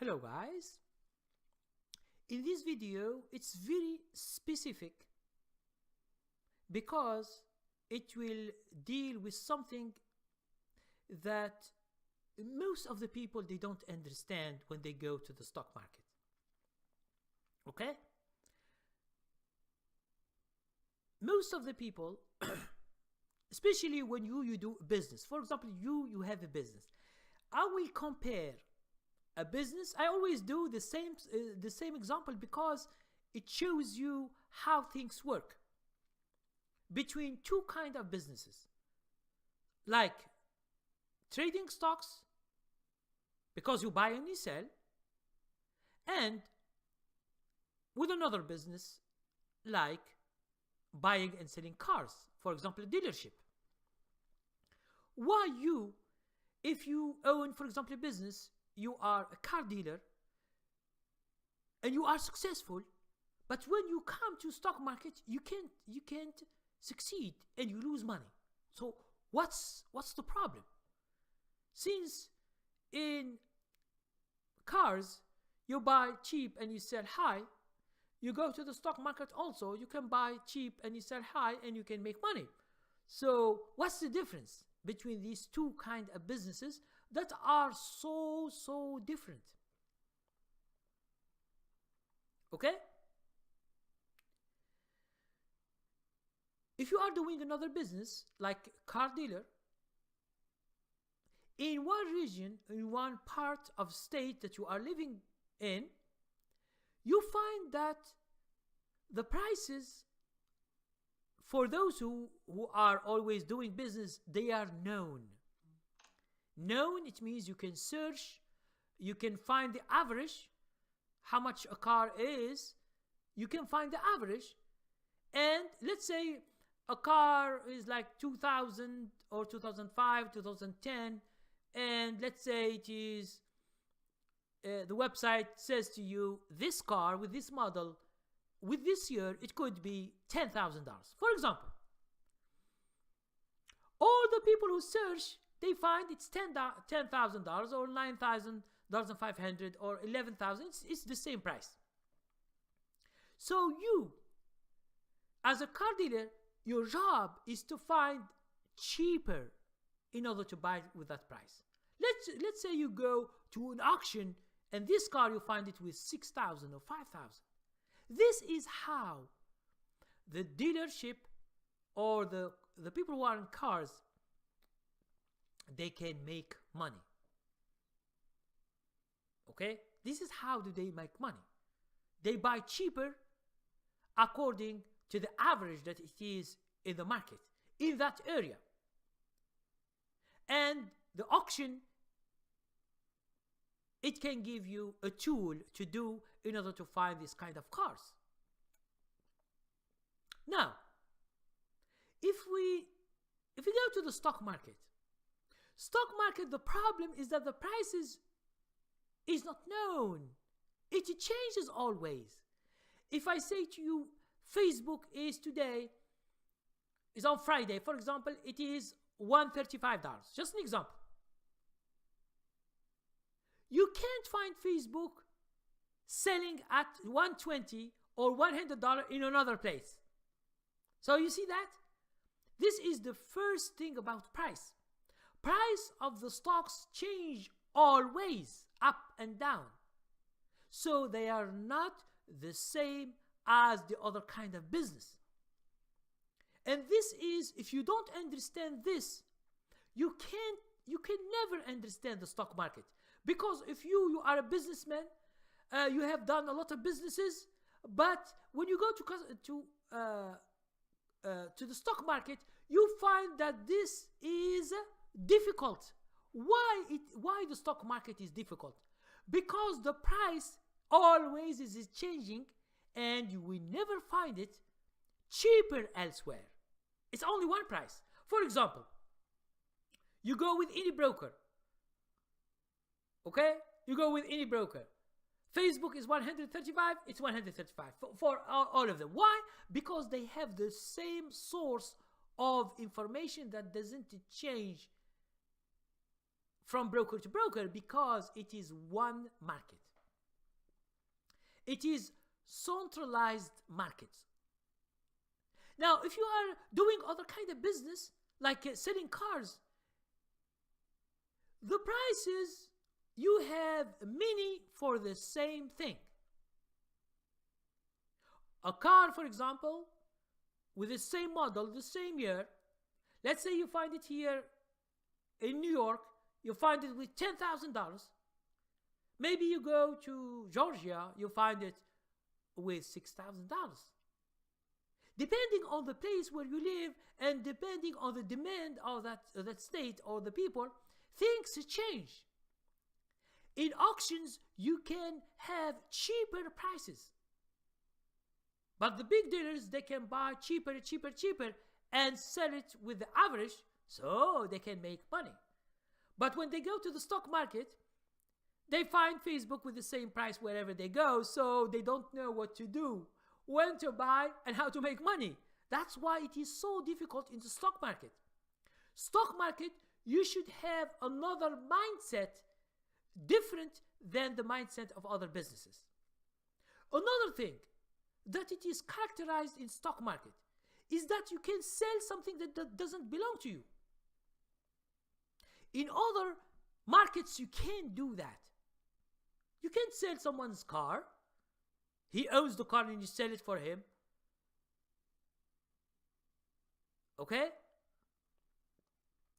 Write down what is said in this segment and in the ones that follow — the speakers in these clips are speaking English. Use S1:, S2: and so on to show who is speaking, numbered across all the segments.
S1: Hello guys, in this video it's very specific because it will deal with something that most of the people they don't understand when they go to the stock market. Okay? Most of the people especially when you do business, for example you have a business, I will compare a business. I always do the same example because it shows you how things work between two kind of businesses, like trading stocks because you buy and you sell, and with another business like buying and selling cars, for example a dealership. Why if you own, for example, a business, you are a car dealer and you are successful, but when you come to stock market you can't succeed and you lose money. So what's the problem? Since in cars you buy cheap and you sell high, you go to the stock market also, you can buy cheap and you sell high and you can make money. So what's the difference between these two kind of businesses that are so different? Okay? If you are doing another business like car dealer, in one region, in one part of state that you are living in, you find that the prices for those who are always doing business, they are known. Known, it means you can search, you can find the average, how much a car is, you can find the average, and let's say a car is like 2000 or 2005, 2010, and let's say it is, the website says to you, this car with this model, with this year, it could be $10,000, for example. All the people who search, they find it's $10,000 or $9,500 or $11,000. It's the same price. So you, as a car dealer, your job is to find cheaper in order to buy with that price. Let's say you go to an auction and this car you find it with $6,000 or $5,000. This is how the dealership or the people who are in cars, they can make money. Okay? This is how do they make money. They buy cheaper according to the average that it is in the market, in that area. And the auction, it can give you a tool to do in order to find this kind of cars. Now, if we go to the stock market, the problem is that the prices is not known. It changes always. If I say to you, Facebook is today, is on Friday, for example, it is $135. Just an example. You can't find Facebook selling at $120 or $100 in another place. So you see that? This is the first thing about price. Price of the stocks change always, up and down. So they are not the same as the other kind of business. And this is, if you don't understand this, you can never understand the stock market. Because if you are a businessman, you have done a lot of businesses, but when you go to the stock market, you find that this is difficult. Why the stock market is difficult? Because the price always is changing, and you will never find it cheaper elsewhere. It's only one price. For example, you go with any broker. Okay? You go with any broker. Facebook is 135, it's 135 for all of them. Why? Because they have the same source of information that doesn't change from broker to broker, because it is one market. It is centralized markets. Now, if you are doing other kind of business, like selling cars, the prices, you have many for the same thing. A car, for example, with the same model, the same year, let's say you find it here in New York, you find it with $10,000. Maybe you go to Georgia, you find it with $6,000. Depending on the place where you live and depending on the demand of that state or the people, things change. In auctions, you can have cheaper prices. But the big dealers, they can buy cheaper and sell it with the average, so they can make money. But when they go to the stock market, they find Facebook with the same price wherever they go, so they don't know what to do, when to buy and how to make money. That's why it is so difficult in the stock market. Stock market, you should have another mindset different than the mindset of other businesses. Another thing that it is characterized in stock market is that you can sell something that doesn't belong to you. In other markets, you can't do that. You can't sell someone's car. He owns the car and you sell it for him. Okay?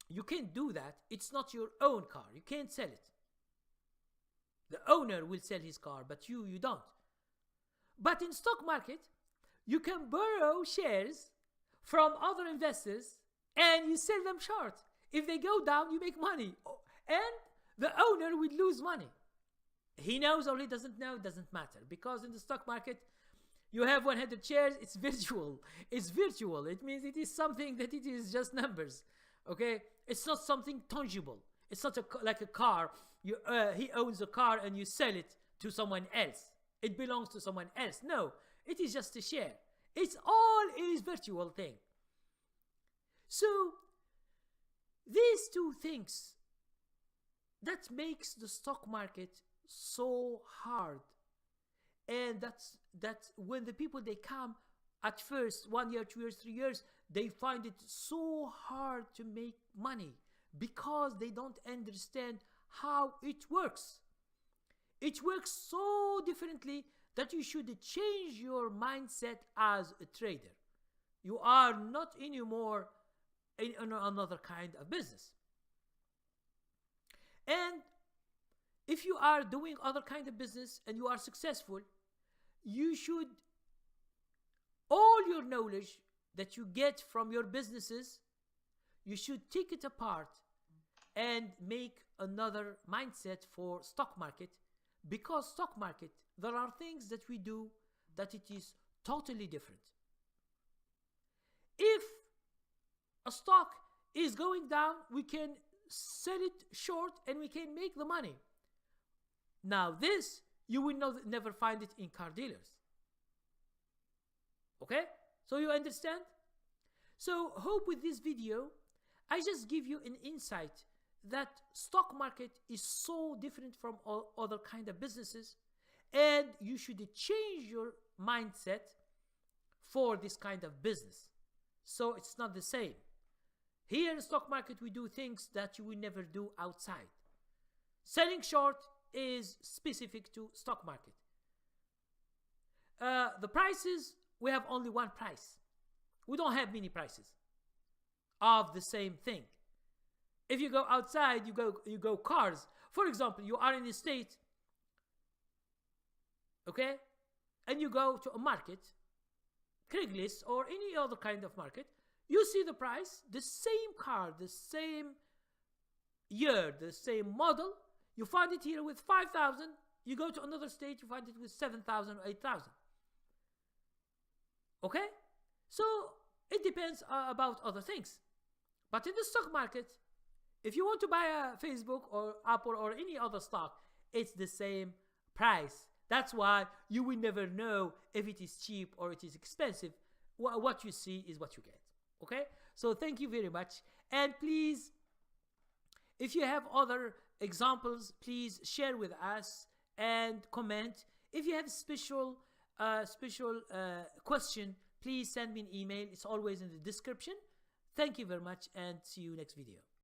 S1: You can't do that. It's not your own car. You can't sell it. The owner will sell his car, but you don't. But in stock market, you can borrow shares from other investors and you sell them short. If they go down, you make money. And the owner will lose money. He knows or he doesn't know, it doesn't matter. Because in the stock market, you have 100 shares, it's virtual. It's virtual. It means it is something that it is just numbers. Okay? It's not something tangible. It's not like a car. He owns a car and you sell it to someone else. It belongs to someone else. No, it is just a share. It's all is virtual thing. So, these two things that makes the stock market so hard, and that's when the people they come at first 1 year, 2 years, 3 years, they find it so hard to make money because they don't understand how it works. It works so differently that you should change your mindset as a trader. You are not anymore in another kind of business. And if you are doing other kind of business and you are successful, you should, all your knowledge that you get from your businesses, you should take it apart and make another mindset for stock market. Because stock market, there are things that we do that it is totally different. If a stock is going down, we can sell it short and we can make the money. Now this, you will never find it in car dealers. Okay? So you understand? So hope with this video, I just give you an insight that stock market is so different from all other kind of businesses, and you should change your mindset for this kind of business. So it's not the same. Here in the stock market, we do things that you will never do outside. Selling short is specific to stock market. The prices, we have only one price. We don't have many prices of the same thing. If you go outside, you go cars. For example, you are in a state, okay, and you go to a market, Craigslist or any other kind of market, you see the price, the same car, the same year, the same model, you find it here with 5,000, you go to another state, you find it with 7,000 or 8,000. Okay? So, it depends about other things. But in the stock market, if you want to buy a Facebook or Apple or any other stock, it's the same price. That's why you will never know if it is cheap or it is expensive. What you see is what you get. Okay? So thank you very much. And please, if you have other examples, please share with us and comment. If you have special question, please send me an email. It's always in the description. Thank you very much and see you next video.